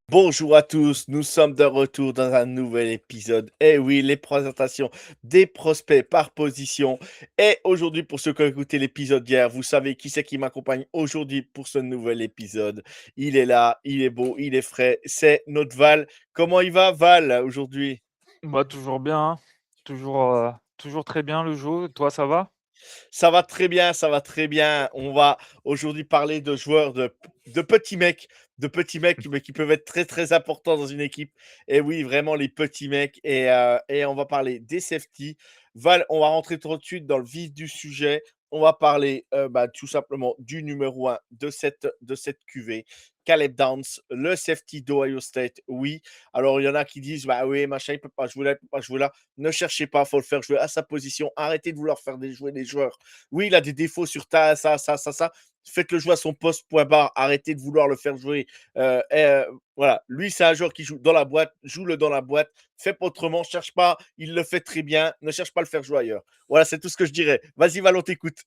Bonjour à tous, nous sommes de retour dans un nouvel épisode. Eh oui, les présentations des prospects par position. Et aujourd'hui, pour ceux qui ont écouté l'épisode d'hier, vous savez qui c'est qui m'accompagne aujourd'hui pour ce nouvel épisode. Il est là, il est beau, il est frais. C'est notre Val. Comment il va, Val, aujourd'hui? Bah, toujours bien, hein. Toujours très bien le jeu. Toi, ça va? Ça va très bien, ça va très bien. On va aujourd'hui parler de joueurs de petits mecs, mais qui peuvent être très très importants dans une équipe. Et oui, vraiment les petits mecs. Et on va parler des safety. Val, on va rentrer tout de suite dans le vif du sujet. On va parler tout simplement du numéro un de cette QV, Caleb Downs, le safety d'Ohio State. Oui, alors il y en a qui disent, bah oui, machin, il peut pas jouer là, il peut pas jouer là. Ne cherchez pas, il faut le faire jouer à sa position. Arrêtez de vouloir faire jouer des joueurs. Oui, il a des défauts sur ça. Faites-le jouer à son poste, point barre. Arrêtez de vouloir le faire jouer. Voilà, lui, c'est un joueur qui joue dans la boîte. Joue-le dans la boîte. Fais pas autrement. Cherche pas. Il le fait très bien. Ne cherche pas à le faire jouer ailleurs. Voilà, c'est tout ce que je dirais. Vas-y, Valon, t'écoute.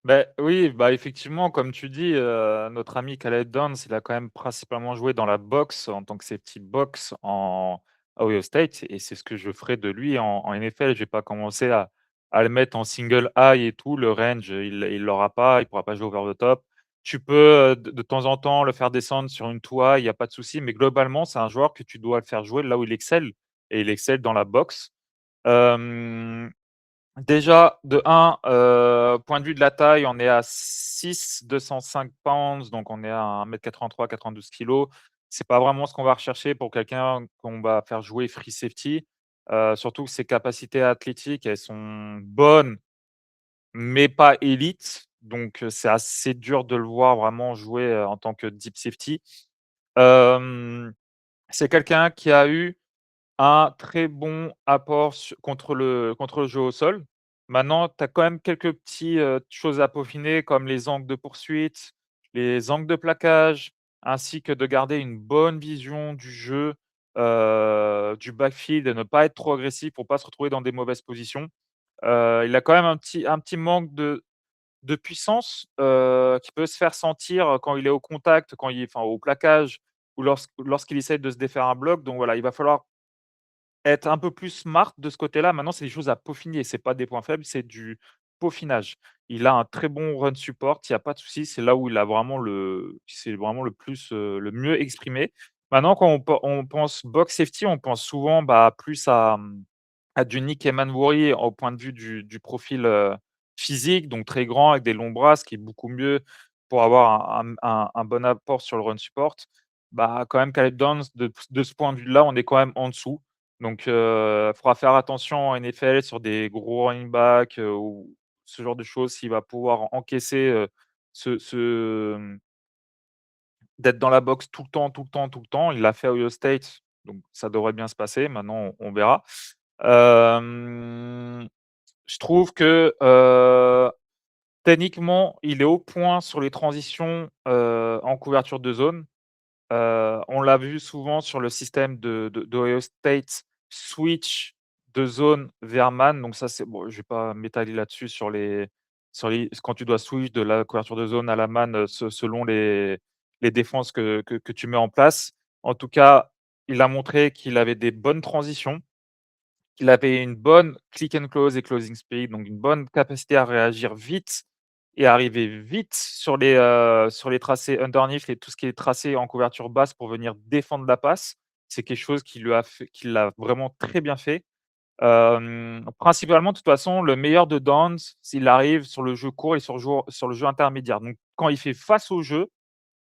Beh, oui, bah, effectivement, comme tu dis, notre ami Caleb Downs, il a quand même principalement joué dans la boxe, en tant que safety box à Ohio State et c'est ce que je ferai de lui en NFL. Je vais pas commencer à le mettre en single high et tout. Le range, il l'aura pas, il pourra pas jouer over the top. Tu peux, de temps en temps le faire descendre sur une two high, il y a pas de souci, mais globalement, c'est un joueur que tu dois le faire jouer là où il excelle et il excelle dans la boxe. Hem Déjà, de un, point de vue de la taille, on est à 205 pounds, donc on est à 1,83 m, 92 kg. C'est pas vraiment ce qu'on va rechercher pour quelqu'un qu'on va faire jouer free safety, surtout que ses capacités athlétiques, elles sont bonnes, mais pas élites, donc c'est assez dur de le voir vraiment jouer, en tant que deep safety. Hem, c'est quelqu'un qui a eu un très bon apport contre le jeu au sol. Maintenant, tu as quand même quelques petits, choses à peaufiner comme les angles de poursuite, les angles de plaquage, ainsi que de garder une bonne vision du jeu, du backfield et ne pas être trop agressif pour pas se retrouver dans des mauvaises positions. Il a quand même un petit manque de puissance, qui peut se faire sentir quand il est au contact, quand il est enfin au plaquage ou lorsqu'il essaie de se défaire un bloc. Donc voilà, il va falloir être un peu plus smart de ce côté-là. Maintenant, c'est des choses à peaufiner. C'est pas des points faibles, c'est du peaufinage. Il a un très bon run support, il y a pas de souci. C'est là où il s'est vraiment le plus, le mieux exprimé. Maintenant, quand on pense box safety, on pense souvent, bah, plus à du Nick Emmanwori au point de vue du profil, physique, donc très grand avec des longs bras, ce qui est beaucoup mieux pour avoir un bon apport sur le run support. Bah, quand même Caleb Downs de ce point de vue-là, on est quand même en dessous. Donc, faudra faire attention en NFL sur des gros running back, ou ce genre de choses, s'il va pouvoir encaisser, d'être dans la boxe tout le temps, tout le temps, tout le temps. Il l'a fait à Ohio State, donc ça devrait bien se passer. Maintenant, on verra. Hem, je trouve que, techniquement, il est au point sur les transitions, en couverture de zone. On l'a vu souvent sur le système d'Ohio State, switch de zone vers man, donc ça, c'est bon, je vais pas m'étaler là-dessus sur les quand tu dois switch de la couverture de zone à la man, selon les défenses que tu mets en place. En tout cas, il a montré qu'il avait des bonnes transitions, qu'il avait une bonne click and close et closing speed, donc une bonne capacité à réagir vite et arriver vite sur les tracés underneath et tout ce qui est tracé en couverture basse pour venir défendre la passe. C'est quelque chose qui l'a vraiment très bien fait. Principalement, de toute façon, le meilleur de Downs, s'il arrive sur le jeu court et sur le jeu intermédiaire. Donc quand il fait face au jeu,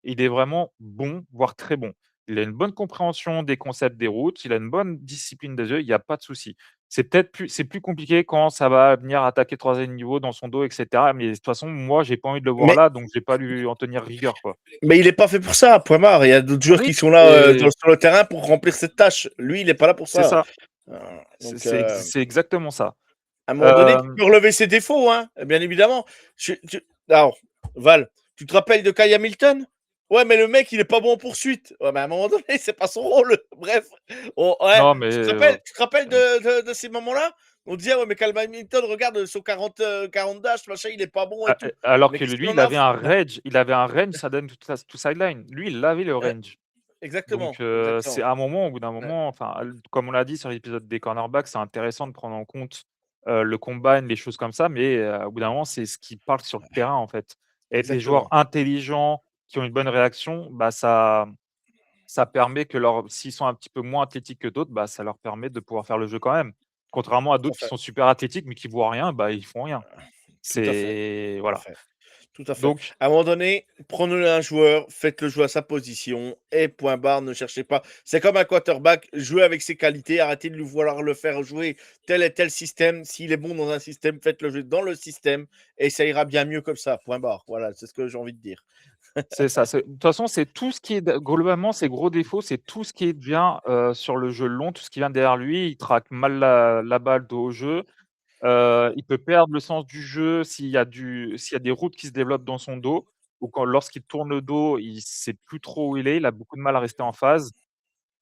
il est vraiment bon, voire très bon. Il a une bonne compréhension des concepts des routes, il a une bonne discipline des jeux, il y a pas de souci. C'est plus compliqué quand ça va venir attaquer 3e niveau dans son dos et cetera, mais de toute façon, moi, j'ai pas envie de le voir Mais, là, donc je vais pas lui en tenir rigueur, quoi. mais il n'est pas fait pour ça, point barre. Il y a d'autres joueurs Oui, qui sont là et sur le terrain pour remplir cette tâche. Lui, il n'est pas là pour c'est ça. ça, Euh, c'est donc, c'est ex c'est exactement ça. à un moment donné, tu Hem, peux relever ses défauts, hein, bien évidemment. Alors, Val, tu te rappelles de Kai Hamilton? Ouais, mais le mec, il est pas bon en poursuite. Ouais, mais à un moment donné, c'est pas son rôle. Bref, ouais, non, mais tu te rappelles de ces moments-là? On disait, ouais, mais Kyle Hamilton, regarde son 40 dash, machin, il est pas bon et tout. alors Mais que qu'est-ce qu'il lui, en a à foutre? il avait un range side to sideline. Lui, il avait le range. Donc, Exactement, c'est exactement. à un moment, au bout d'un Ouais, moment, enfin, comme on l'a dit sur l'épisode des cornerbacks, c'est intéressant de prendre en compte, le combine, les choses comme ça, mais, au bout d'un moment, c'est ce qui parle sur le terrain, en fait. Et des joueurs exactement. intelligents qui ont une bonne réaction, bah, ça permet que s'ils sont un petit peu moins athlétiques que d'autres, bah, ça leur permet de pouvoir faire le jeu quand même. Contrairement à Tout à d'autres qui fait, sont super athlétiques, mais qui voient rien, bah, ils font rien. tout à fait, C'est tout à voilà. fait. Tout à fait. Donc À un moment donné, prenez un joueur, faites-le jouer à sa position et point barre, ne cherchez pas. C'est comme un quarterback, jouez avec ses qualités, arrêtez de lui vouloir le faire jouer tel et tel système. S'il est bon dans un système, faites-le jouer dans le système et ça ira bien mieux comme ça, point barre. Voilà, c'est ce que j'ai envie de dire. c'est ça, de toute façon, c'est tout ce qui est globalement, ses gros défauts, c'est tout ce qui est bien, sur le jeu long, tout ce qui vient derrière lui. Il traque mal la balle dos au jeu, il peut perdre le sens du jeu s'il y a des routes qui se développent dans son dos ou lorsqu'il tourne le dos, il sait plus trop où il a beaucoup de mal à rester en phase.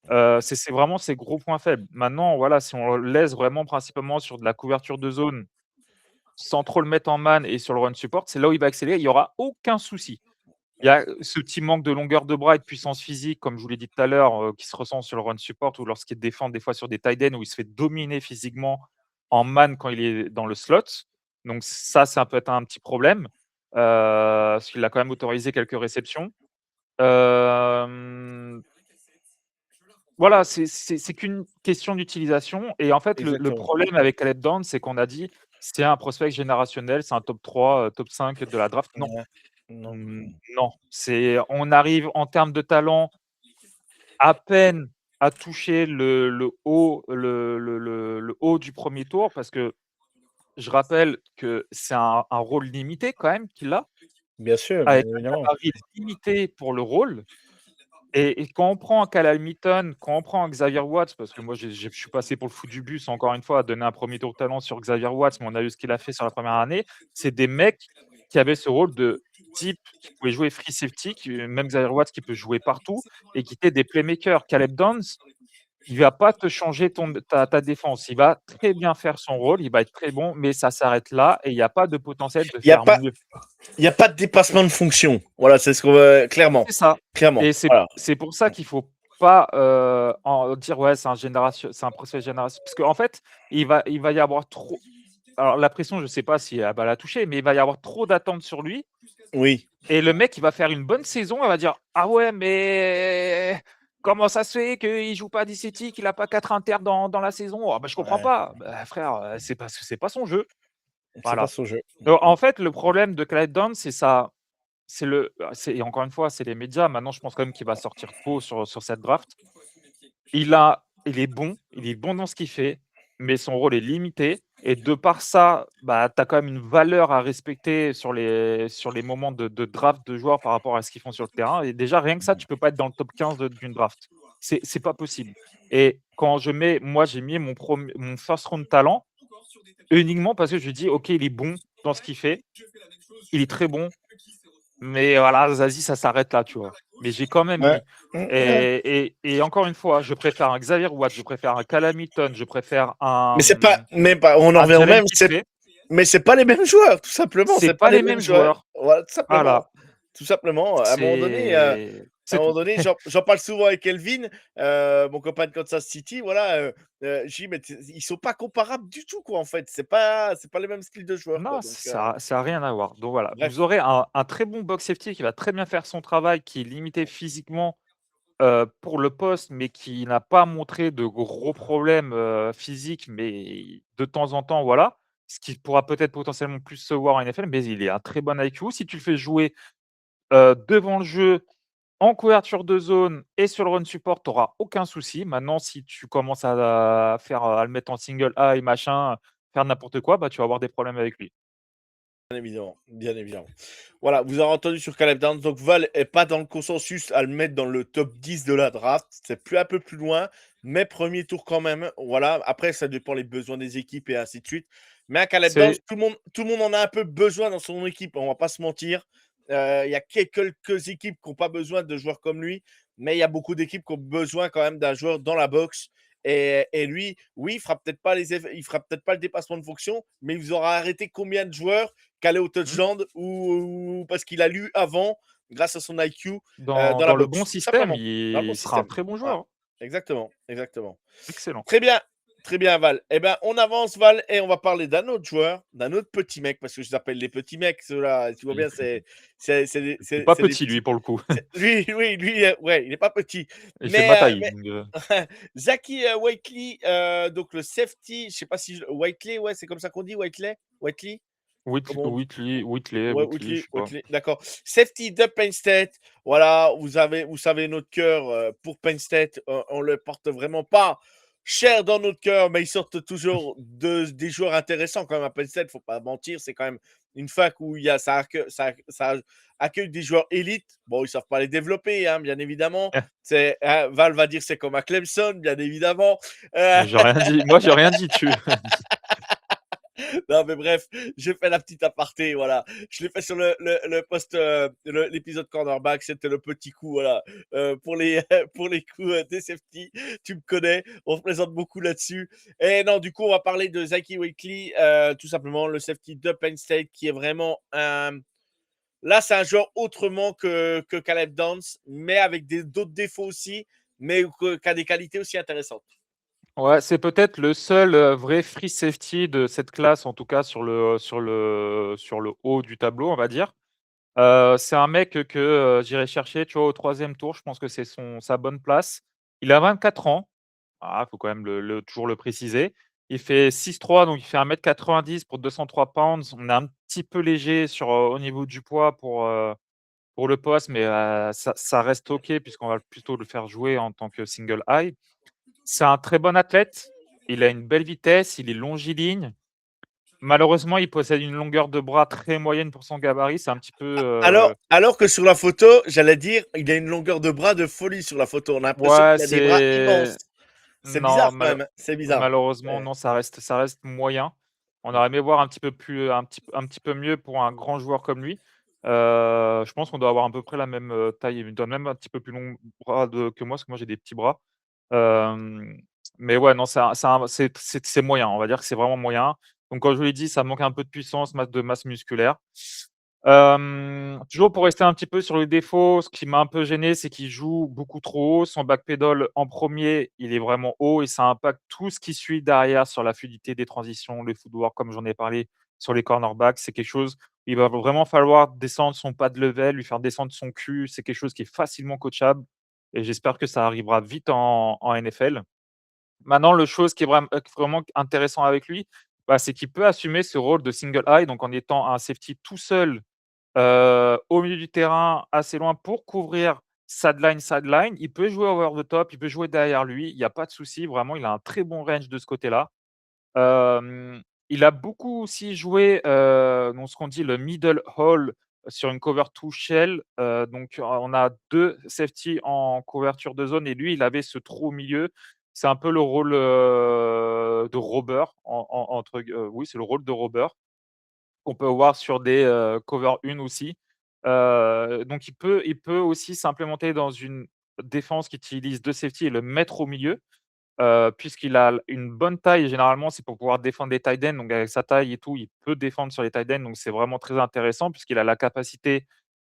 C'est vraiment ses gros points faibles. Maintenant, voilà, si on le laisse vraiment principalement sur de la couverture de zone, sans trop le mettre en man et sur le run support, c'est là où il va accélérer, il y aura aucun souci. Il y a ce petit manque de longueur de bras et de puissance physique, comme je vous l'ai dit tout à l'heure, qui se ressent sur le run support ou lorsqu'il défend des fois sur des tight ends où il se fait dominer physiquement en man quand il est dans le slot. Donc ça peut être un petit problème, parce qu'il a quand même autorisé quelques réceptions. Hem, voilà, c'est qu'une question d'utilisation et en fait, le Exactement. problème avec Caleb Downs, c'est qu'on a dit: «C'est un prospect générationnel, c'est un top 3, top 5 de la draft». Non, Ouais. Non. non, on arrive en termes de talent à peine à toucher le haut du premier tour parce que je rappelle que c'est un rôle limité quand même qu'il a, Bien sûr, bien avec un évidemment. gabarit limité pour le rôle et quand on prend un Kyle Hamilton, quand on prend un Xavier Watts, parce que moi je suis passé pour le fou du bus encore une fois à donner un premier tour de talent sur Xavier Watts, mais on a vu ce qu'il a fait sur la première année. C'est des mecs qui avaient ce rôle de type qui pouvait jouer free safety, même Xavier Watts qui peut jouer partout et qui étaient des playmakers. Caleb Downs, il va pas te changer ta défense. Il va très bien faire son rôle, il va être très bon, mais ça s'arrête là et il y a pas de potentiel de Il n'y a faire pas, mieux. il y a pas de dépassement de fonction. Voilà, c'est ce qu'on veut, clairement. C'est ça Clairement. et c'est Voilà. c'est pour ça qu'il faut pas, en dire: «Ouais, c'est un prospect génération» parce qu'en fait, il va y avoir trop alors la pression, je sais pas si elle va la toucher, mais il va y avoir trop d'attentes sur lui Oui. et le mec, il va faire une bonne saison, il va dire: «Ah ouais, mais comment ça se fait qu'il joue pas 10 qu'il a pas 4 inters dans la saison? Ah bah, je comprends Ouais. pas». Bah, frère, c'est parce que c'est pas son jeu. C'est pas Voilà. son jeu. En fait, le problème de Clyde Downs, c'est ça c'est et encore une fois, c'est les médias. Maintenant, je pense quand même qu'il va sortir faux sur cette draft. Il est bon dans ce qu'il fait, mais son rôle est limité et de par ça, bah, tu as quand même une valeur à respecter sur les moments de draft de joueurs par rapport à ce qu'ils font sur le terrain et déjà rien que ça, tu peux pas être dans le top 15 d'une draft. C'est pas possible et quand moi, j'ai mis mon first round talent uniquement parce que je dis: «OK, il est bon dans ce qu'il fait, il est très bon, mais voilà, Zazie, ça s'arrête là», tu vois? Mais j'ai quand même Ouais. mis Ouais. et encore une fois, je préfère un Xavier Watts, je préfère un Cam Hamilton, je préfère Mais c'est pas, on en un revient au Jalen même. Pitré. Mais c'est pas les mêmes joueurs, tout simplement. C'est C'est pas pas les les mêmes mêmes joueurs. joueurs. Voilà, tout Voilà, simplement. Tout simplement. À c'est un moment tout. donné, j'en parle souvent avec Elvin, mon copain de Kansas City. Voilà, je dis, mais ils sont pas comparables du tout, quoi. En fait, c'est pas les mêmes styles de joueurs, quoi. Non, Donc, ça a rien à voir. Donc voilà, vous bref. aurez un très bon box safety qui va très bien faire son travail, qui est limité physiquement, pour le poste, mais qui n'a pas montré de gros problèmes, physiques, mais de temps en temps, voilà. Ce qui pourra peut-être potentiellement plus se voir en NFL, mais il est un très bon IQ. Si tu le fais jouer, devant le jeu, en couverture de zone et sur le run support, tu auras aucun souci. Maintenant, si tu commences à le mettre en single high, machin, faire n'importe quoi, bah, tu vas avoir des problèmes avec lui. Bien évidemment, bien évidemment. Voilà, vous avez entendu sur Caleb Downs. Donc, Val est pas dans le consensus à le mettre dans le top 10 de la draft. C'est plus un peu plus loin, mais premier tour quand même. Voilà. Après, ça dépend les besoins des équipes et ainsi de suite. Mais un Caleb Downs, C'est tout le monde en a un peu besoin dans son équipe. On va pas se mentir. Il y a quelques équipes qui n'ont pas besoin de joueurs comme lui, mais il y a beaucoup d'équipes qui ont besoin quand même d'un joueur dans la boxe. Et lui, oui, il fera peut-être pas le dépassement de fonction, mais il vous aura arrêté combien de joueurs qu'aller au mmh, touchdown ou parce qu'il a lu avant. grâce à son IQ Dans dans la dans le bon boxe, tout système, simplement, dans le bon il sera un système. très bon Ouais, joueur, hein. exactement, exactement. Excellent. Très bien, Val. Eh ben, on avance, Val, et on va parler d'un autre joueur, d'un autre petit mec, parce que je les appelle les petits mecs, ceux-là. Tu vois Il bien, c'est est pas c'est des petit lui petits. pour le coup. Lui, oui, lui, ouais, il n'est pas petit. Il fait ma taille Mais donc Zaki Whiteley, donc le safety, je sais pas si Whiteley, ouais, c'est comme ça qu'on dit, Whiteley, Whiteley, comment on dit? Ouais, Whitley, je Whitley, sais pas. Whitley, d'accord. Safety de Penn State. Voilà, vous savez notre cœur pour Penn State. On le porte vraiment pas cher dans notre cœur, mais ils sortent toujours des joueurs intéressants quand même à Penn State. Faut pas mentir, c'est quand même une fac où il y a, ça accueille des joueurs élites. Bon, ils savent pas les développer, hein, bien évidemment. Val va dire c'est comme à Clemson, bien évidemment. Euh, J'ai rien dit. Moi, j'ai rien dit dessus. Non, mais bref, j'ai fait la petite aparté, voilà. Je l'ai fait sur le post, l'épisode cornerback, c'était le petit coup, voilà. Pour les, pour les coups des safety, tu me connais, on se présente beaucoup là-dessus. Et non, du coup, on va parler de Zaki Wakely, tout simplement, le safety de Penn State, qui est vraiment un. Là, c'est un joueur autrement que Caleb Dance, mais avec d'autres défauts aussi, mais qui a des qualités aussi intéressantes. Ouais, c'est peut-être le seul, vrai free safety de cette classe, en tout cas sur le haut du tableau, on va dire. C'est un mec que, j'irai chercher, tu vois, au troisième tour. Je pense que c'est sa bonne place. Il a 24 ans. Ah, faut quand même toujours le préciser. Il fait 6'3", donc il fait 1,90 m pour 203 pounds. On est un petit peu léger au niveau du poids pour le poste, mais ça reste OK puisqu'on va plutôt le faire jouer en tant que single high. C'est un très bon athlète. Il a une belle vitesse, il est longiligne. Malheureusement, il possède une longueur de bras très moyenne pour son gabarit. C'est un petit peu, Alors que sur la photo, j'allais dire, il a une longueur de bras de folie sur la photo. On a l'impression ouais, qu'il a des bras immenses. c'est C'est non, bizarre quand même, hein. C'est bizarre. malheureusement, Ouais. non, ça reste moyen. On aurait aimé voir un petit peu mieux pour un grand joueur comme lui. Je pense qu'on doit avoir à peu près la même, taille. Il doit même un petit peu plus long bras que moi, parce que moi j'ai des petits bras. Hem, mais ouais, non, c'est moyen. On va dire que c'est vraiment moyen. Donc comme je vous l'ai dit, ça manque un peu de puissance, de masse musculaire. Toujours pour rester un petit peu sur les défauts, ce qui m'a un peu gêné, c'est qu'il joue beaucoup trop haut. Son backpedal en premier, il est vraiment haut et ça impacte tout ce qui suit derrière sur la fluidité des transitions, le footwork, comme j'en ai parlé sur les cornerbacks. C'est quelque chose où il va vraiment falloir descendre son pas de level, lui faire descendre son cul. C'est quelque chose qui est facilement coachable et j'espère que ça arrivera vite en NFL. Maintenant, le chose qui est vraiment intéressant avec lui, bah, c'est qu'il peut assumer ce rôle de single high, donc en étant un safety tout seul au milieu du terrain, assez loin pour couvrir sideline. Il peut jouer over the top, il peut jouer derrière lui, il y a pas de souci, vraiment, il a un très bon range de ce côté-là. Hem, il a beaucoup aussi joué, dans ce qu'on dit le middle hall sur une cover 2 shell, donc on a 2 safety en couverture de zone et lui, il avait ce trou au milieu. C'est un peu le rôle, de robber oui, c'est le rôle de robber qu'on peut voir sur des, cover 1 aussi. Donc il peut aussi s'implémenter dans une défense qui utilise 2 safety et le mettre au milieu, puisqu'il a une bonne taille. Généralement, c'est pour pouvoir défendre des tight ends, donc avec sa taille et tout, il peut défendre sur les tight ends, donc c'est vraiment très intéressant puisqu'il a la capacité,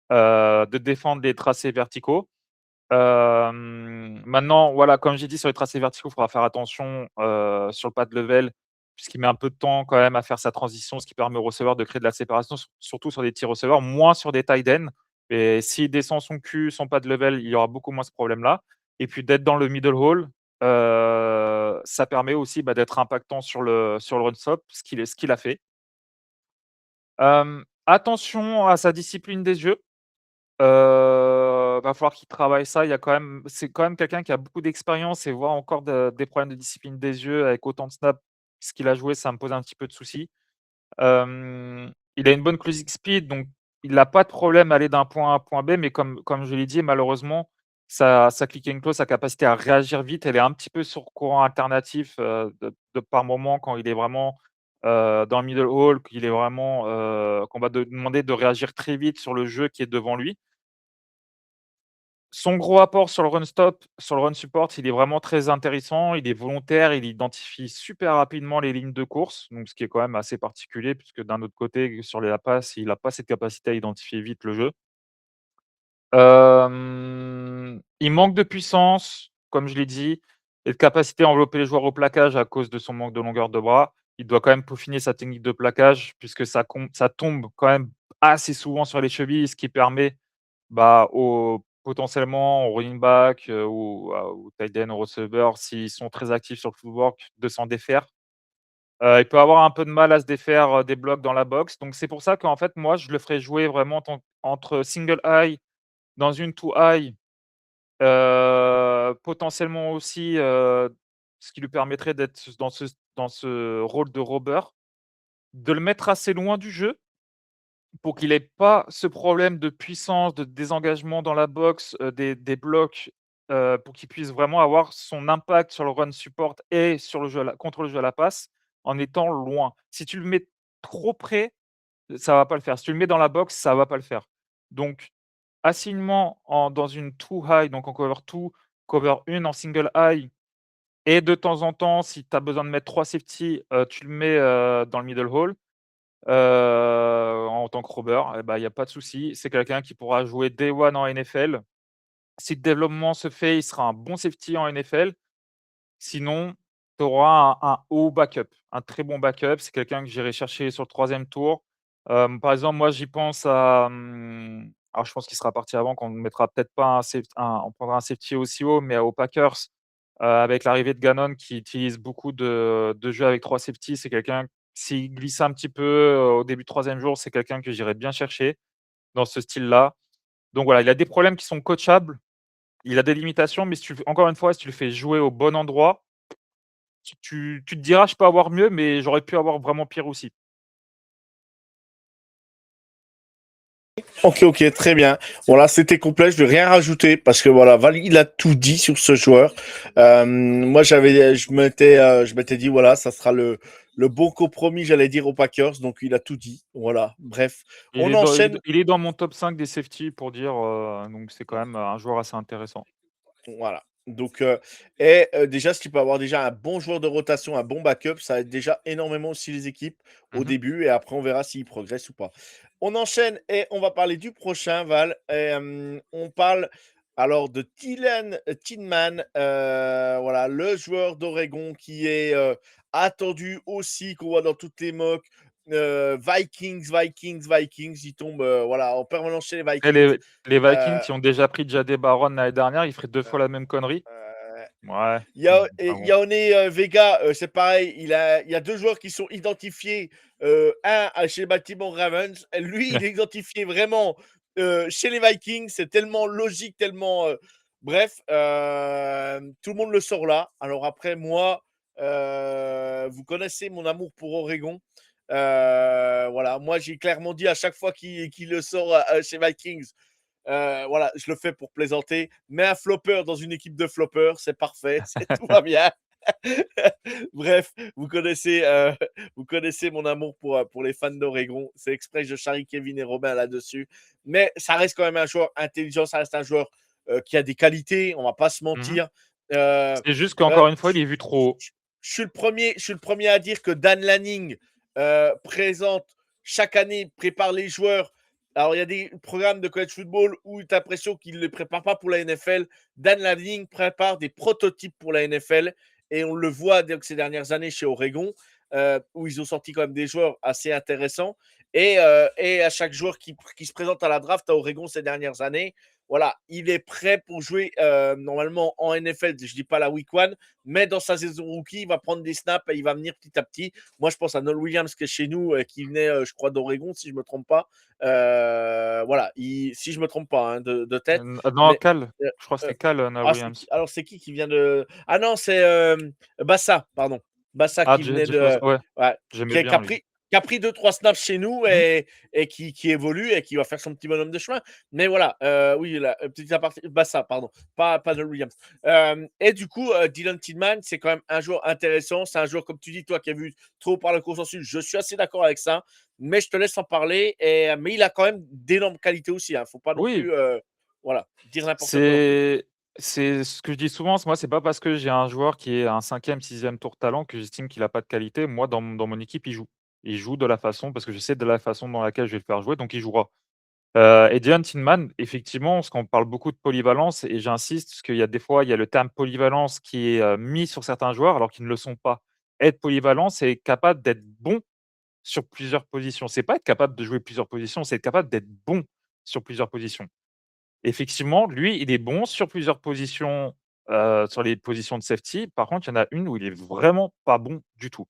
de défendre des tracés verticaux. Maintenant, voilà, comme j'ai dit sur les tracés verticaux, il faudra faire attention, sur le pas de level, puisqu'il met un peu de temps quand même à faire sa transition, ce qui permet au receveur de créer de la séparation, surtout sur des petits receveurs, moins sur des tight ends. Et s'il descend son cul, son pas de level, il y aura beaucoup moins ce problème-là. Et puis d'être dans le middle hole, ça permet aussi, bah, d'être impactant sur le run stop, ce qu'il a fait. Attention à sa discipline des yeux. Va falloir qu'il travaille ça. C'est quand même quelqu'un qui a beaucoup d'expérience et voir encore des problèmes de discipline des yeux avec autant de snaps, ce qu'il a joué, ça me pose un petit peu de soucis. Il a une bonne closing speed, donc il a pas de problème à aller d'un point A à un point B, mais comme je l'ai dit, malheureusement, sa click and close, sa capacité à réagir vite, elle est un petit peu sur courant alternatif, de par moment quand il est vraiment, dans le middle hall, qu'il est vraiment, qu'on va demander de réagir très vite sur le jeu qui est devant lui. Son gros apport sur le run stop, sur le run support, il est vraiment très intéressant. Il est volontaire, il identifie super rapidement les lignes de course, donc ce qui est quand même assez particulier puisque d'un autre côté, sur la passe, il a pas cette capacité à identifier vite le jeu. Il manque de puissance, comme je l'ai dit, et de capacité à envelopper les joueurs au plaquage à cause de son manque de longueur de bras. Il doit quand même peaufiner sa technique de plaquage puisque ça tombe quand même assez souvent sur les chevilles, ce qui permet, bah, aux potentiellement aux running back, aux tight end, aux receveurs, s'ils sont très actifs sur le footwork, de s'en défaire. Il peut avoir un peu de mal à se défaire, des blocs dans la boxe. Donc c'est pour ça qu'en fait, moi, je le ferais jouer vraiment entre single high dans une two high, potentiellement aussi, ce qui lui permettrait d'être dans ce rôle de robber, de le mettre assez loin du jeu pour qu'il ait pas ce problème de puissance, de désengagement dans la boxe, des blocs, pour qu'il puisse vraiment avoir son impact sur le run support et sur le jeu à la contre le jeu à la passe, en étant loin. Si tu le mets trop près, ça va pas le faire. Si tu le mets dans la boxe, ça va pas le faire. Donc assignement dans une two high, donc en cover 2, cover 1 en single high et de temps en temps, si tu as besoin de mettre 3 safety, tu le mets, dans le middle hall, en tant que robber et bah, il y a pas de souci. C'est quelqu'un qui pourra jouer day one en NFL. Si le développement se fait, il sera un bon safety en NFL. Sinon, tu auras un haut backup, un très bon backup. C'est quelqu'un que j'irai chercher sur le troisième tour. Par exemple, moi, j'y pense alors je pense qu'il sera parti avant, qu'on ne mettra peut-être pas on prendra un safety aussi haut, mais aux Packers, avec l'arrivée de Gannon qui utilise beaucoup de jeux avec 3 safeties, c'est quelqu'un, s'il glisse un petit peu, au début de troisième jour, c'est quelqu'un que j'irais bien chercher dans ce style-là. Donc voilà, il a des problèmes qui sont coachables, il a des limitations, mais si tu encore une fois, si tu le fais jouer au bon endroit, tu te diras: «Je peux avoir mieux, mais j'aurais pu avoir vraiment pire aussi». Ok, ok, très bien. Voilà, c'était complet. Je vais rien rajouter parce que voilà, Val, il a tout dit sur ce joueur. Moi, je m'étais dit voilà, ça sera le bon compromis, j'allais dire aux Packers. Donc, il a tout dit. Voilà. Bref, Il on est dans il est enchaîne. d il est dans mon top 5 des safety pour dire, donc c'est quand même, un joueur assez intéressant. Voilà. Donc, déjà, ce qui peut avoir déjà un bon joueur de rotation, un bon backup, ça aide déjà énormément aussi les équipes au Mmh. début et après, on verra s'ils progressent ou pas. On enchaîne et on va parler du prochain, Val. On parle alors de Dylan Tinman, voilà, le joueur d'Oregon qui est attendu aussi, qu'on voit dans toutes les mocks. Vikings, Vikings, Vikings, il tombe voilà, en permanence chez les Et Vikings. les Vikings Euh, qui ont déjà pris Jahdae Barron l'année dernière, ils feraient 2 fois euh, la même connerie. euh, Ouais, bon. Yaone Vega, c'est pareil. Il y a deux joueurs qui sont identifiés. Chez les Baltimore Ravens. Et lui, il est identifié vraiment chez les Vikings. C'est tellement logique, tellement. Bref, tout le monde le sort là. Alors après, moi, vous connaissez mon amour pour Oregon. Voilà, moi, j'ai clairement dit à chaque fois qu'il le sort chez Vikings. Voilà, je le fais pour plaisanter. Mets un flopper dans une équipe de floppers, c'est parfait, tout va bien. Bref, vous connaissez mon amour pour les fans d'Oregon. C'est exprès, je charrie Kevin et Robin là-dessus. Mais ça reste quand même un joueur intelligent, ça reste un joueur qui a des qualités, on va pas se Mmh. mentir. Euh, C'est juste euh, qu'encore une fois, je, il est vu trop haut. je suis le premier à dire que Dan Lanning présente chaque année, prépare les joueurs. Alors, il y a des programmes de college football où tu as l'impression qu'ils ne les préparent pas pour la NFL. Dan Lanning prépare des prototypes pour la NFL et on le voit donc, ces dernières années chez Oregon, où ils ont sorti quand même des joueurs assez intéressants. Et à chaque joueur qui se présente à la draft à Oregon ces dernières années, voilà, il est prêt pour jouer normalement en NFL. Je ne dis pas la week one, mais dans sa saison rookie, il va prendre des snaps et il va venir petit à petit. Moi, je pense à Noel Williams qui est chez nous, qui venait, je crois, d'Oregon, si je ne me trompe pas. Voilà, si je ne me trompe pas, hein, de tête. Non, Mais Cal, euh, je crois que euh, c'était Cal, Nile Williams. alors, c'est qui vient de. Ah non, c'est Bassa, pardon. Bassa Ah, qui venait Jeff Wilson, de. ouais, Ouais, j'aimais qui, a, qui bien a lui. pris, qui a pris 2-3 snaps chez nous Mmh. et qui évolue et qui va faire son petit bonhomme de chemin. Mais voilà, oui, la petite aparté. Bassa, pardon. Pas de Williams. Et du coup, Dylan Tillman, c'est quand même un joueur intéressant. C'est un joueur, comme tu dis, toi qui as vu trop par le consensus. Je suis assez d'accord avec ça. Mais je te laisse en parler. Mais il a quand même d'énormes qualités aussi. Il ne faut pas non Oui, plus voilà, dire n'importe quoi non plus. c'est c'est ce que je dis souvent, moi, c'est pas parce que j'ai un joueur qui est un cinquième, sixième tour talent que j'estime qu'il a pas de qualité. Moi, dans mon équipe, il joue. Il joue de la façon parce que je sais de la façon dans laquelle je vais le faire jouer, donc il jouera. Et Dylan Tillman, effectivement, parce qu'on parle beaucoup de polyvalence et j'insiste, parce qu'il y a des fois, il y a le terme polyvalence qui est, mis sur certains joueurs alors qu'ils ne le sont pas. Être polyvalent, c'est être capable d'être bon sur plusieurs positions. C'est pas être capable de jouer plusieurs positions, c'est être capable d'être bon sur plusieurs positions. Effectivement, lui, il est bon sur plusieurs positions, sur les positions de safety. Par contre, il y en a une où il est vraiment pas bon du tout.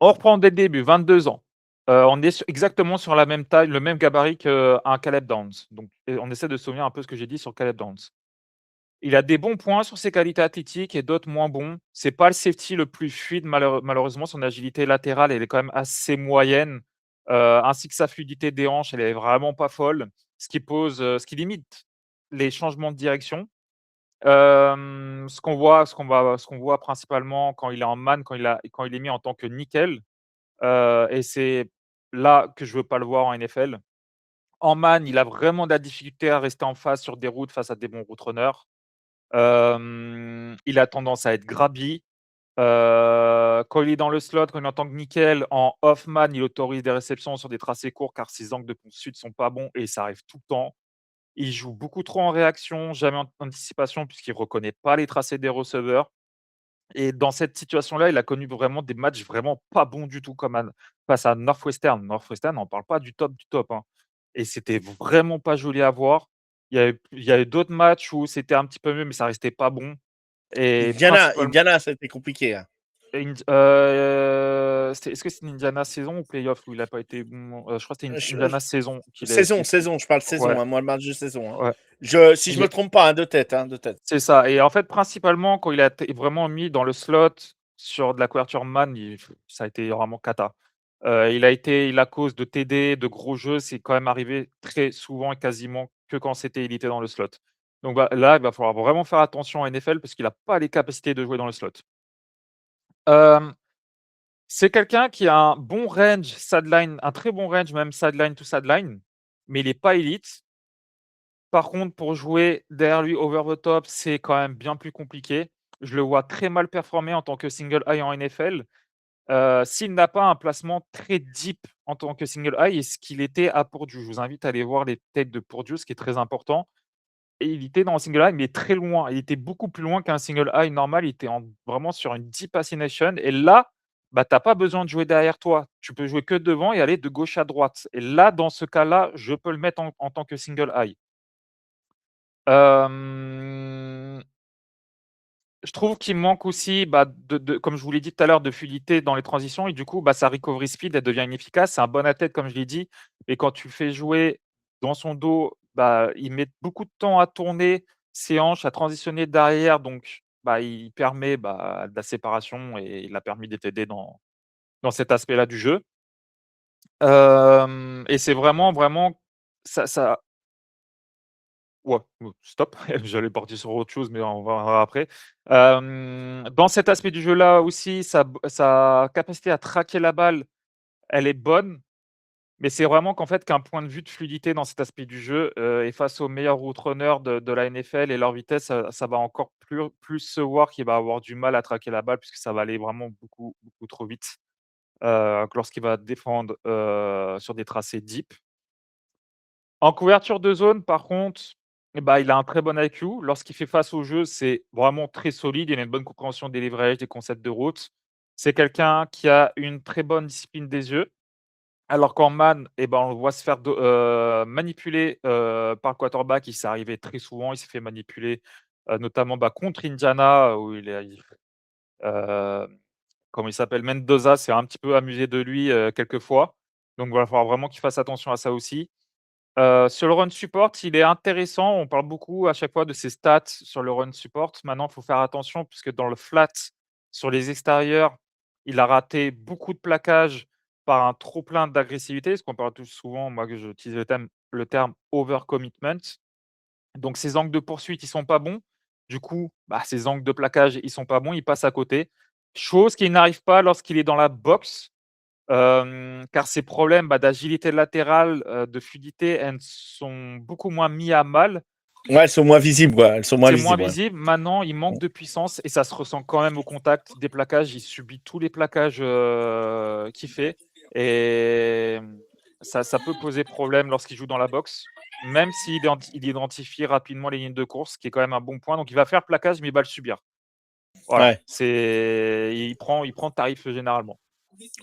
On reprend dès le début, 22 ans. On est exactement sur la même taille, le même gabarit qu'un Caleb Downs. Donc et on essaie de se souvenir un peu ce que j'ai dit sur Caleb Downs. Il a des bons points sur ses qualités athlétiques et d'autres moins bons. C'est pas le safety le plus fluide malheureusement, son agilité latérale, elle est quand même assez moyenne, ainsi que sa fluidité des hanches, elle est vraiment pas folle, ce qui limite les changements de direction. Ce qu'on voit principalement quand il est en man, quand il est mis en tant que nickel, et c'est là que je veux pas le voir en NFL. En man, il a vraiment de la difficulté à rester en face sur des routes face à des bons route runners. Il a tendance à être grabby. Quand il est dans le slot, quand il est en tant que nickel, en off man, il autorise des réceptions sur des tracés courts car ses angles de poursuite sont pas bons et ça arrive tout le temps. Il joue beaucoup trop en réaction, jamais en anticipation puisqu'il reconnaît pas les tracés des receveurs. Et dans cette situation-là, il a connu vraiment des matchs vraiment pas bons du tout comme face à Northwestern. Northwestern, on parle pas du top, hein, et c'était vraiment pas joli à voir. Il y a eu d'autres matchs où c'était un petit peu mieux, mais ça restait pas bon et principalement Indiana, c'était compliqué, hein. est-ce que c'est une Indiana saison ou playoff où il a pas été bon? Je crois que c'était une Je Indiana saison qu'il est Saison, qu'il saison, je parle ouais, saison, hein, moi, le match de saison, hein. ouais. Si je Il me est trompe pas, hein, de tête, hein, de tête. C'est ça et en fait, principalement, quand il a été vraiment mis dans le slot sur de la couverture man, ça a été vraiment cata. Il à cause de TD, de gros jeux, c'est quand même arrivé très souvent et quasiment que quand il était dans le slot. Donc bah, là, il va falloir vraiment faire attention à NFL parce qu'il a pas les capacités de jouer dans le slot. Hem, c'est quelqu'un qui a un bon range sideline, un très bon range même sideline to sideline, mais il est pas élite. Par contre, pour jouer derrière lui over the top, c'est quand même bien plus compliqué. Je le vois très mal performer en tant que single high en NFL, s'il n'a pas un placement très deep en tant que single high et ce qu'il était à Purdue. Je vous invite à aller voir les têtes de Purdue, ce qui est très important et il était dans le single high, mais très loin. Il était beaucoup plus loin qu'un single high normal. Il était vraiment sur une deep fascination et là, bah, tu as pas besoin de jouer derrière toi. Tu peux jouer que devant et aller de gauche à droite et là, dans ce cas-là, je peux le mettre en tant que single high. Hem, je trouve qu'il manque aussi, bah, de comme je vous l'ai dit tout à l'heure, de fluidité dans les transitions et du coup, bah, sa recovery speed, elle devient inefficace. C'est un bon athlète comme je l'ai dit, mais quand tu le fais jouer dans son dos, bah, il met beaucoup de temps à tourner ses hanches, à transitionner derrière donc bah, il permet, bah, de la séparation et il a permis d'être aidé dans cet aspect-là du jeu. Et c'est vraiment ça. Ouais, stop, j'allais partir sur autre chose, mais on va verra après. Dans cet aspect du jeu-là aussi, sa capacité à traquer la balle, elle est bonne, mais c'est vraiment qu'un point de vue de fluidité dans cet aspect du jeu, et face aux meilleurs route runners de la NFL et leur vitesse, ça va encore plus se voir qu'il va avoir du mal à traquer la balle puisque ça va aller vraiment beaucoup, beaucoup trop vite, lorsqu'il va défendre, sur des tracés deep. En couverture de zone, par contre, eh bah, il a un très bon IQ. Lorsqu'il fait face au jeu, c'est vraiment très solide. Il a une bonne compréhension des leverages, des concepts de route. C'est quelqu'un qui a une très bonne discipline des yeux. Alors qu'en man, eh ben, on le voit se faire manipuler, par le quarterback. Il s'est arrivé très souvent. Il s'est fait manipuler, notamment, bah, contre Indiana où comment il s'appelle? Mendoza s'est un petit peu amusé de lui, quelques fois. Donc, il va falloir vraiment qu'il fasse attention à ça aussi. Sur le run support, il est intéressant. On parle beaucoup à chaque fois de ses stats sur le run support. Maintenant, il faut faire attention puisque dans le flat, sur les extérieurs, il a raté beaucoup de plaquages par un trop plein d'agressivité. Ce qu'on parle tous souvent, moi que j'utilise le terme overcommitment. Donc ses angles de poursuite, ils sont pas bons. Du coup, bah, ses angles de plaquage, ils sont pas bons, il passe à côté. Chose qu'il n'arrive pas lorsqu'il est dans la boxe. Car ces problèmes, bah, d'agilité latérale, de fluidité, elles sont beaucoup moins mis à mal. Ouais, elles sont moins visibles, ouais, elles sont moins C'est moins visibles, ouais. visible. Maintenant, il manque de puissance et ça se ressent quand même au contact des plaquages. Il subit tous les plaquages, qu'il fait et ça peut poser problème lorsqu'il joue dans la boxe, même il identifie rapidement les lignes de course, ce qui est quand même un bon point. Donc il va faire plaquage, mais il va le subir. Voilà, Ouais, il prend tarif généralement.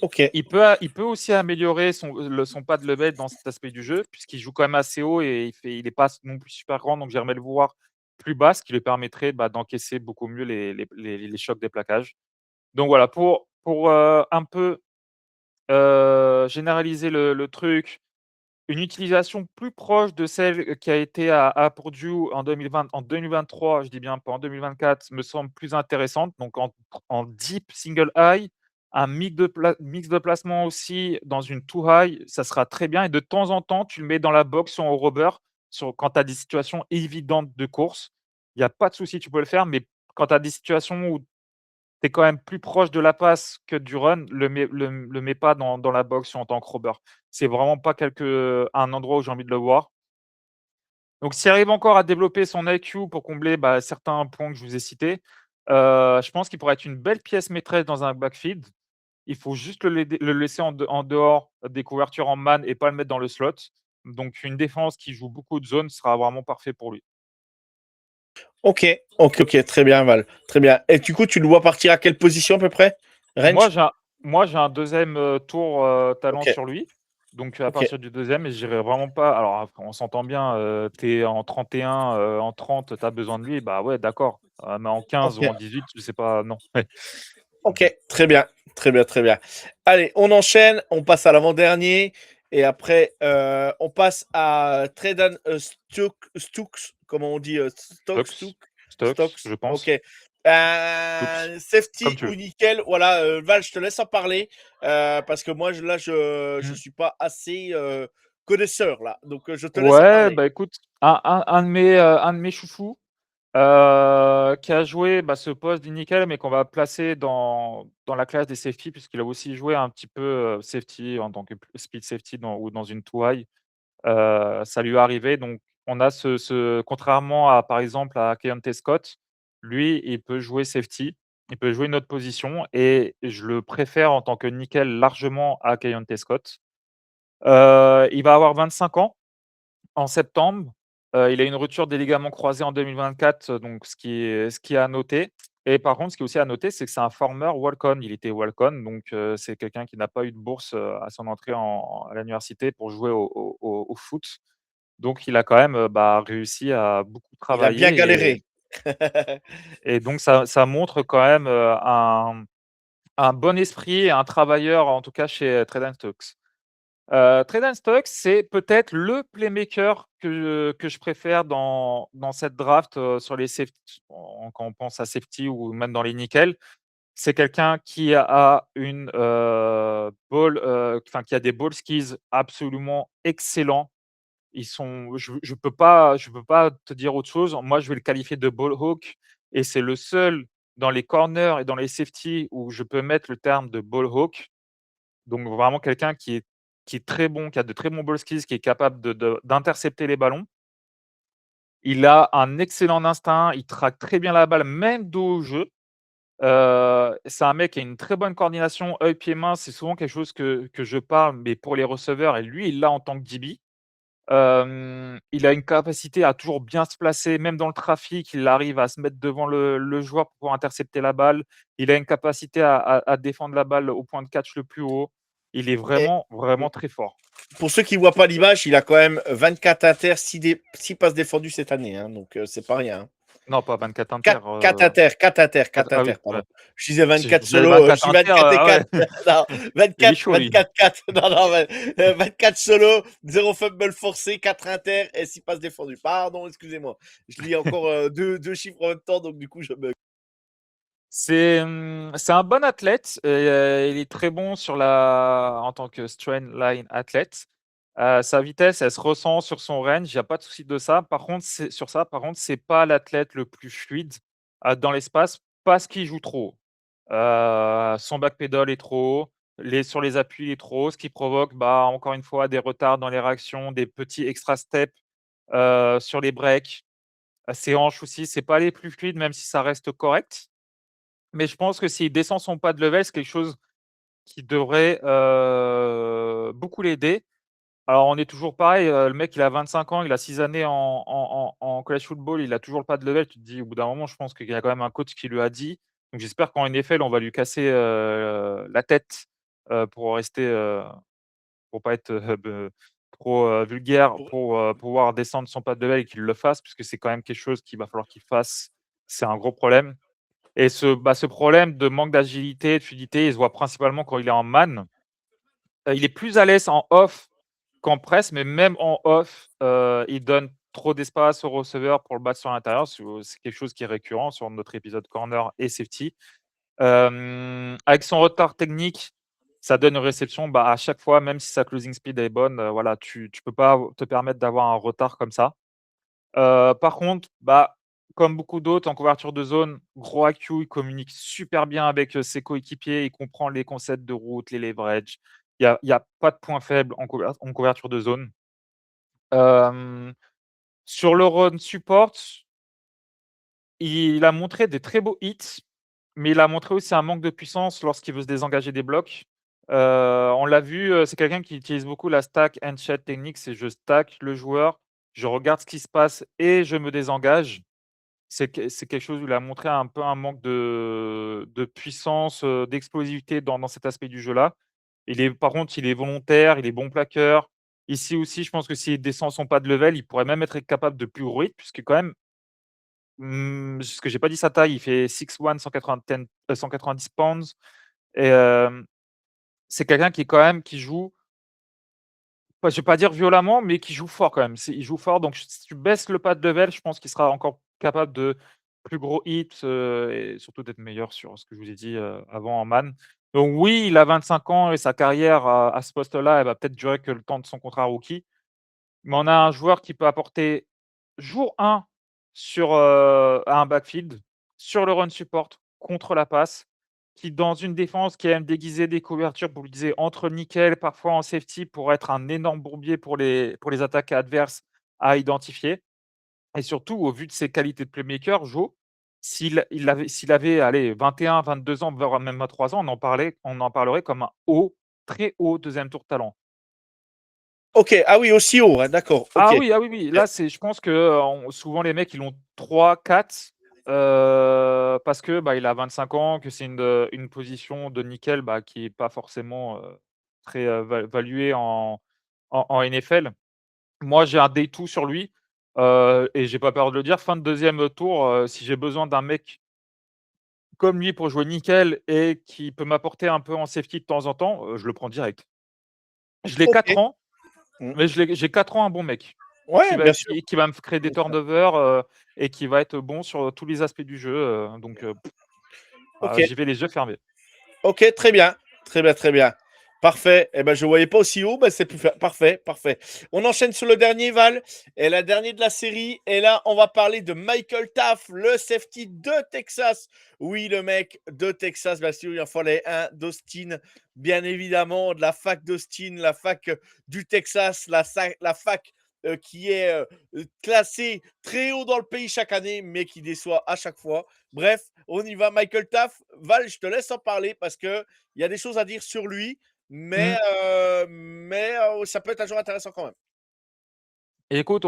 ok. Il peut aussi améliorer son pas de level dans cet aspect du jeu, puisqu'il joue quand même assez haut et il est pas non plus super grand, donc j'aimerais le voir plus bas, ce qui lui permettrait, d'encaisser beaucoup mieux les chocs des plaquages. Donc voilà, pour un peu, généraliser le truc, une utilisation plus proche de celle qui a été à Purdue en 2023, je dis bien, pas en 2024, me semble plus intéressante. Donc en deep single high, un mix de placement aussi dans une two high, ça sera très bien et de temps en temps, tu le mets dans la boxe ou en rubber quand tu as des situations évidentes de course. Il y a pas de souci, tu peux le faire, mais quand tu as des situations où tu es quand même plus proche de la passe que du run, le mets pas dans la box ou en tant que robber. C'est vraiment pas un endroit où j'ai envie de le voir. Donc s'il arrive encore à développer son IQ pour combler, certains points que je vous ai cités, je pense qu'il pourrait être une belle pièce maîtresse dans un backfield. Il faut juste le laisser en dehors des couvertures en man et pas le mettre dans le slot. Donc une défense qui joue beaucoup de zones sera vraiment parfait pour lui. Ok, ok, ok, très bien, Val. Très bien. Et du coup, tu le vois partir à quelle position à peu près? Moi, Range? j'ai un deuxième tour, talent Ok, sur lui. Donc à ok, partir du deuxième, e et j'irai vraiment pas alors après on s'entend bien, tu es en 31, en 30, tu as besoin de lui, bah ouais d'accord. Mais en 15 ou en ok, 18, je sais pas, non. ok, très bien, très bien, très bien. Allez, on enchaîne, on passe à l'avant-dernier et après, on passe à Tredan Stooks, comment on dit, Stokes, Stokes, je ok. pense. Stokes, comme Safety tu ou veux. nickel, voilà, Val, je te laisse en parler parce que moi, je Mmh. suis pas assez connaisseur là, donc je te laisse en Ouais, parler. bah écoute, un de mes chouchous, qui a joué, ce poste du nickel, mais qu'on va placer dans la classe des safety puisqu'il a aussi joué un petit peu, safety en tant que speed safety dans une two high. Ça lui est arrivé donc on a contrairement à, par exemple, à Keontae Scott, lui, il peut jouer safety, il peut jouer une autre position et je le préfère en tant que nickel largement à Keontae Scott. Il va avoir 25 ans en septembre. Il a une rupture des ligaments croisés en 2024, donc ce qui est à noter et par contre, ce qui est aussi à noter, c'est que c'est un former walk-on. Il était walk-on, donc c'est quelqu'un qui n'a pas eu de bourse, à son entrée à l'université pour jouer au foot. Donc il a quand même, réussi à beaucoup Il a bien travailler galéré. et donc ça montre quand même, un bon esprit et un travailleur, en tout cas chez Treden Stokes. Treden Stokes, c'est peut-être le playmaker que je préfère dans cette draft, sur les safety quand on pense à safety ou même dans les nickels. C'est quelqu'un qui a qui a des ball skills absolument excellents. Je peux pas te dire autre chose. Moi, je vais le qualifier de ball hawk et c'est le seul dans les corners et dans les safety où je peux mettre le terme de ball hawk. Donc vraiment quelqu'un qui est très bon, qui a de très bons ball skills, qui est capable d'intercepter les ballons. Il a un excellent instinct, il traque très bien la balle, même dos au jeu. C'est un mec qui a une très bonne coordination œil, pied, main. C'est souvent quelque chose que je parle, mais pour les receveurs et lui, il l'a en tant que DB. Il a une capacité à toujours bien se placer, même dans le trafic, il arrive à se mettre devant le joueur pour pouvoir intercepter la balle. Il a une capacité à défendre la balle au point de catch le plus haut. Il est Et vraiment, vraiment très fort. pour ceux qui ne voient pas l'image, il a quand même 24 inter, 6 passes défendues cette année, hein, donc c'est pas rien, hein. Non, pas 24 inter, 4 inter, 4 inter, 4 ah oui, inter, ouais. pardon. Je disais Si 24 j'avais solo, je 24 dis inter, 24 et ah 4. ouais, Non, il est 24, chaud lui. 24, 4. Non, non, 24 solo, 0 fumble forcé, 4 inter et 6 passes défendues. Pardon, excusez-moi. Je lis encore deux chiffres en même temps, donc du coup, je bug. C'est un bon athlète et il est très bon en tant que straight line athlète. Sa vitesse, elle se ressent sur son range, il y a pas de souci de ça. Par contre, c'est pas l'athlète le plus fluide, dans l'espace parce qu'il joue trop haut. Son backpedal est trop haut, sur les appuis, il est trop haut, ce qui provoque, encore une fois, des retards dans les réactions, des petits extra steps, sur les breaks. Ses hanches aussi, c'est pas les plus fluides, même si ça reste correct. Mais je pense que s'il descend son pas de level, c'est quelque chose qui devrait, beaucoup l'aider Alors, on est toujours pareil, le mec, il a 25 ans, il a 6 années en college football, il a toujours pas de level. Tu te dis, au bout d'un moment, je pense qu'il y a quand même un coach qui lui a dit. Donc j'espère qu'en NFL, on va lui casser, la tête, pour rester, pour pas être, trop, vulgaire, Pour- pour, pouvoir descendre son pas de level et qu'il le fasse, puisque c'est quand même quelque chose qu'il va falloir qu'il fasse. C'est un gros problème et ce problème de manque d'agilité, de fluidité, il se voit principalement quand il est en man. Il est plus à l'aise en off qu'en presse, mais même en off, il donne trop d'espace au receveur pour le battre sur l'intérieur. C'est quelque chose qui est récurrent sur notre épisode corner et safety. Avec son retard technique, ça donne une réception, bah, à chaque fois, même si sa closing speed est bonne, voilà, tu peux pas te permettre d'avoir un retard comme ça. Par contre, bah, comme beaucoup d'autres en couverture de zone, gros IQ, il communique super bien avec, ses coéquipiers, il comprend les concepts de route, les leverages. Il y a pas de point faible en couverture de zone. Hem, sur le run support, il a montré des très beaux hits, mais il a montré aussi un manque de puissance lorsqu'il veut se désengager des blocs. On l'a vu, c'est quelqu'un qui utilise beaucoup la stack and shed technique, c'est je stack le joueur, je regarde ce qui se passe et je me désengage. C'est quelque chose où il a montré un peu un manque de puissance, d'explosivité dans cet aspect du jeu-là. Par contre, il est volontaire, il est bon plaqueur. Ici aussi, je pense que s'il descend son pas de level, il pourrait même être capable de plus gros hits puisque quand même, parce que j'ai pas dit sa taille, il fait 6'1", 190 pounds et c'est quelqu'un qui quand même qui joue, bah, je vais pas dire violemment, mais qui joue fort quand même. Il joue fort, donc si tu baisses le pas de level, je pense qu'il sera encore capable de plus gros hits, et surtout d'être meilleur sur ce que je vous ai dit, avant en man. Donc oui, il a 25 ans et sa carrière à ce poste-là, elle va peut-être durer que le temps de son contrat rookie. Mais on a un joueur qui peut apporter jour 1 sur, un backfield, sur le run support, contre la passe, qui dans une défense qui aime déguiser des couvertures, pour l'utiliser entre nickel, parfois en safety, pour être un énorme bourbier pour les attaques adverses à identifier et surtout au vu de ses qualités de playmaker, Jo, s'il avait, allez, 21-22 ans, voire même 3 ans, on en parlerait comme un haut, très haut 2e tour talent. Ok, ah oui, aussi haut, hein, d'accord. Ok. Ah oui, ah oui, oui, là, je pense que, souvent les mecs, ils l'ont 3-4, parce que, bah, il a 25 ans, que c'est une position de nickel, bah, qui est pas forcément, très, valuée en NFL. Moi, j'ai un day 2 sur lui, et j'ai pas peur de le dire, fin de 2e tour, si j'ai besoin d'un mec comme lui pour jouer nickel et qui peut m'apporter un peu en safety de temps en temps, je le prends direct. Je l'ai Ok. 4 ans, Mm. mais j'ai 4 ans un bon mec. Qui Ouais, va bien sûr. qui va me créer des Bien sûr. turnovers, et qui va être bon sur tous les aspects du jeu, donc Ok. j'y vais les yeux fermés. Ok, très bien. Très bien, très bien. Parfait. Eh ben, je ne voyais pas aussi haut. Ben, c'est plus parfait, parfait. On enchaîne sur le dernier, Val. Et la dernière de la série. Et là, on va parler de Michael Taft, le safety de Texas. Oui, le mec de Texas, bien sûr, il en fallait un d'Austin, bien évidemment, de la fac d'Austin, la fac du Texas, la fac qui est classée très haut dans le pays chaque année, mais qui déçoit à chaque fois. Bref, on y va. Michael Taft, Val, je te laisse en parler parce qu'il y a des choses à dire sur lui, mais, Mmh. ça peut être un joueur intéressant quand même. Et écoute,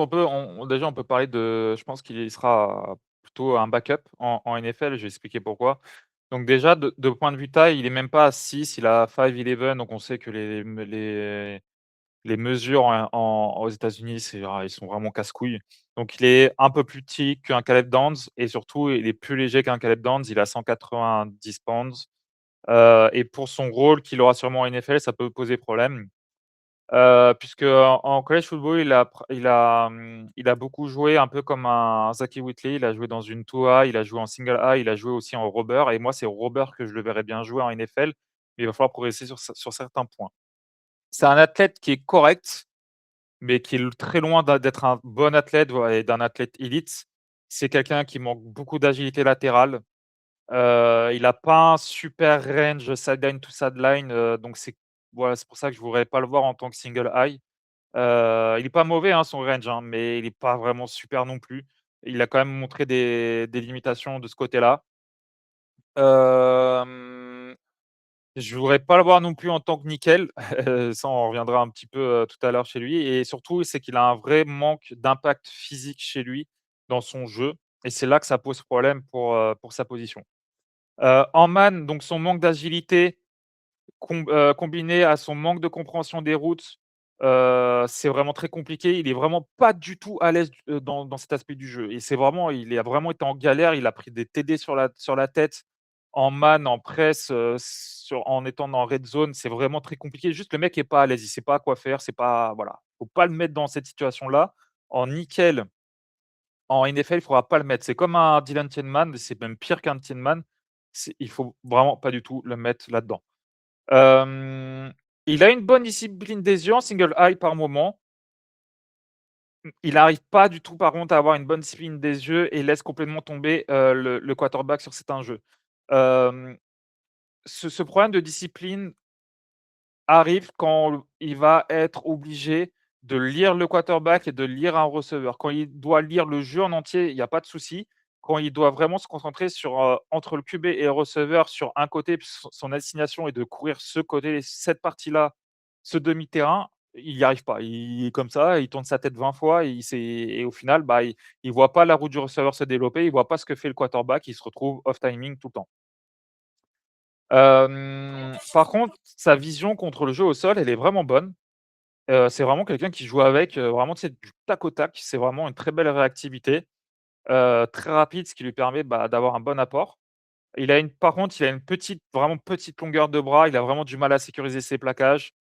déjà, on peut parler je pense qu'il sera plutôt un backup en NFL, je vais expliquer pourquoi. Donc déjà, de point de vue taille, il est même pas à 6, il a 5'11", donc on sait que les mesures aux États-Unis, ils sont vraiment casse-couilles. Donc il est un peu plus petit qu'un Caleb Downs et surtout, il est plus léger qu'un Caleb Downs. Il a 190 pounds, et pour son rôle qu'il aura sûrement en NFL, ça peut poser problème, puisque en college football, il a beaucoup joué un peu comme un Zaki Whitley. Il a joué dans une 2 A, il a joué en single A, il a joué aussi en robber et moi, c'est au robber que je le verrais bien jouer en NFL, mais il va falloir progresser sur certains points. C'est un athlète qui est correct, mais qui est très loin d'être un bon athlète, voi et d'un athlète élite. C'est quelqu'un qui manque beaucoup d'agilité latérale. Il a pas un super range sideline to sideline, donc voilà, c'est pour ça que je voudrais pas le voir en tant que single high. Il est pas mauvais, hein, son range, hein, mais il est pas vraiment super non plus. Il a quand même montré des limitations de ce côté-là. Hem Je voudrais pas le voir non plus en tant que nickel. Ça, on reviendra un petit peu, tout à l'heure chez lui et surtout, c'est qu'il a un vrai manque d'impact physique chez lui, dans son jeu et c'est là que ça pose problème pour sa position. En man, donc son manque d'agilité combiné à son manque de compréhension des routes, c'est vraiment très compliqué. Il est vraiment pas du tout à l'aise dans cet aspect du jeu et c'est vraiment il a vraiment été en galère. Il a pris des TD sur la tête, en man, en presse, en étant dans red zone. C'est vraiment très compliqué. Juste le mec est pas à l'aise, il sait pas quoi faire, c'est pas voilà. Faut pas le mettre dans cette situation-là. En nickel, en NFL, il faudra pas le mettre. C'est comme un Dylan Tillman, c'est même pire qu'un Tillman. Il faut vraiment pas du tout le mettre là-dedans. Il a une bonne discipline des yeux en single eye par moment. Il n'arrive pas du tout par contre à avoir une bonne discipline des yeux et laisse complètement tomber, le quarterback sur certains jeux. Hem, ce problème de discipline arrive quand il va être obligé de lire le quarterback et de lire un receveur. Quand il doit lire le jeu en entier, il y a pas de souci. Quand il doit vraiment se concentrer sur, entre le QB et le receveur sur un côté, puis son assignation est de courir ce côté, cette partie-là, ce demi-terrain, il n'y arrive pas. Il est comme ça, il tourne sa tête 20 fois et au final, bah, il voit pas la route du receveur se développer, il voit pas ce que fait le quarterback, il se retrouve off timing tout le temps. Par contre, sa vision contre le jeu au sol, elle est vraiment bonne. C'est vraiment quelqu'un qui joue avec, vraiment, tu sais, du tac au tac. C'est vraiment une très belle réactivité, très rapide, ce qui lui permet, bah, d'avoir un bon apport. Par contre, il a une petite, vraiment petite longueur de bras. Il a vraiment du mal à sécuriser ses plaquages.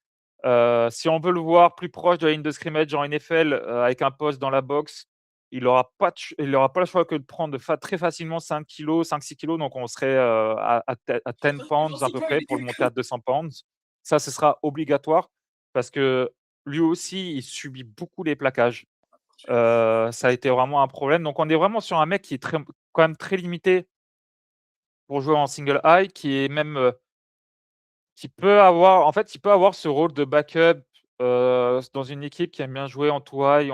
Si on veut le voir plus proche de la ligne de scrimmage en NFL, avec un poste dans la boxe, il aura pas le choix que de prendre très facilement 5 kilos, 5-6 kilos. Donc on serait, à 10 pounds à peu près pour le monter à 200 pounds. Ça, ce sera obligatoire parce que lui aussi, il subit beaucoup les plaquages. Ça a été vraiment un problème. Donc on est vraiment sur un mec qui est quand même très limité pour jouer en single high, qui est même, il peut avoir ce rôle de backup, dans une équipe qui aime bien jouer en two high,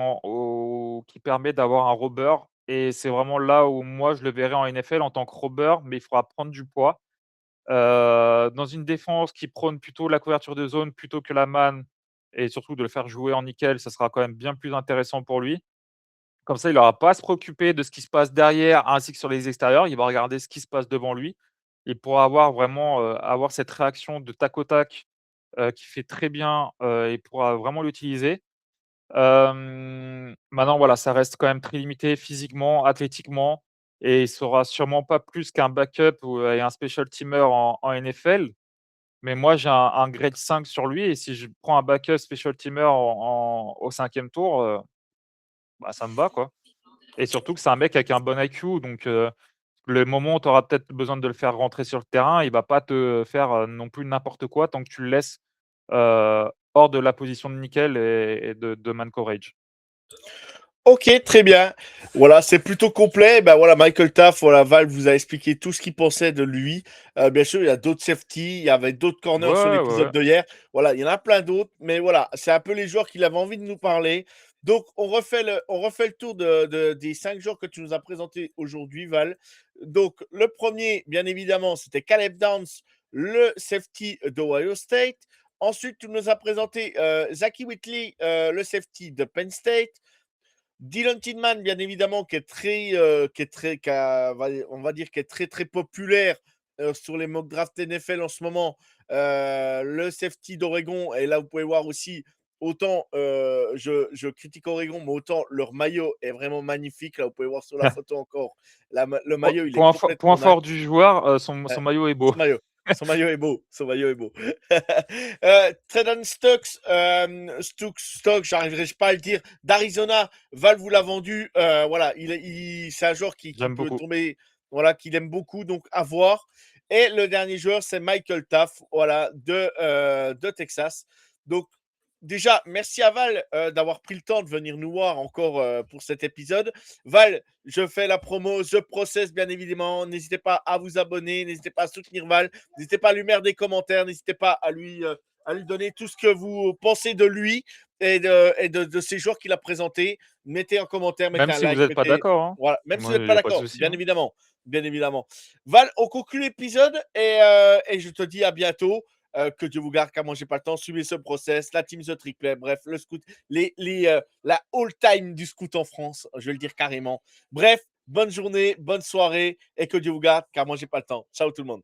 qui permet d'avoir un robber et c'est vraiment là où moi je le verrais en NFL en tant que robber, mais il faudra prendre du poids. Dans une défense qui prône plutôt la couverture de zone plutôt que la man et surtout de le faire jouer en nickel, ça sera quand même bien plus intéressant pour lui. Comme ça, il aura pas à se préoccuper de ce qui se passe derrière ainsi que sur les extérieurs. Il va regarder ce qui se passe devant lui. Il pourra avoir vraiment, avoir cette réaction de tac au tac, qu'il fait très bien, et pourra vraiment l'utiliser. Maintenant voilà, ça reste quand même très limité physiquement, athlétiquement et il sera sûrement pas plus qu'un backup ou, et un special teamer en NFL. Mais moi j'ai un grade 5 sur lui et si je prends un backup special teamer au 5e tour, bah, ça me va quoi et surtout que c'est un mec avec un bon IQ donc le moment où tu auras peut-être besoin de le faire rentrer sur le terrain, il va pas te faire, non plus n'importe quoi tant que tu le laisses, hors de la position de nickel et de man coverage. Ok, très bien. Voilà, c'est plutôt complet. Ben voilà, Michael Taff, voilà, Val vous a expliqué tout ce qu'il pensait de lui. Bien sûr, il y a d'autres safety, il y avait d'autres corners sur Ouais, ouais, l'épisode ouais. de hier. Voilà, il y en a plein d'autres, mais voilà, c'est un peu les joueurs qu'il avait envie de nous parler. Donc, on refait le tour des 5 joueurs que tu nous as présentés aujourd'hui, Val. Donc, le premier, bien évidemment, c'était Caleb Downs, le safety d'Ohio State. Ensuite, tu nous as présenté Zaki Whitley, le safety de Penn State. Dylan Tillman, bien évidemment, on va dire, qui est très, très populaire sur les mock draft NFL en ce moment. Le safety d'Oregon, et là, vous pouvez voir aussi, autant je critique Oregon, mais autant leur maillot est vraiment magnifique. Là, vous pouvez voir sur la photo encore. Le Po maillot, il est point complètement dingue. fort du joueur, son Ouais, maillot est beau. son maillot. Son maillot est beau. Son maillot est beau. Tredan Stokes, j'arriverai pas à le dire, d'Arizona. Val vous l'a vendu. Voilà, c'est un joueur qui J'aime peut beaucoup. tomber, voilà, qu'il aime beaucoup, donc à voir. Et le dernier joueur, c'est Michael Taff, voilà, de Texas. Donc, déjà, merci à Val d'avoir pris le temps de venir nous voir encore pour cet épisode. Val, je fais la promo, The Process, bien évidemment. N'hésitez pas à vous abonner, n'hésitez pas à soutenir Val, n'hésitez pas à lui mettre des commentaires, n'hésitez pas à lui donner tout ce que vous pensez de lui. et de ces joueurs qu'il a présentés. Mettez en commentaire, mettez Même un si vous like, n'êtes pas mettez. d'accord, hein. Voilà, même si vous Moi, n'êtes il pas y a pas de d'accord, souci, bien hein. évidemment. Bien évidemment. Val, on conclut l'épisode et je te dis à bientôt. Que Dieu vous garde, car moi j'ai pas le temps. Suivez ce process, la team The Triplet, bref, le scout, la all-time du scout en France, je vais le dire carrément. Bref, bonne journée, bonne soirée et que Dieu vous garde, car moi j'ai pas le temps. Ciao tout le monde.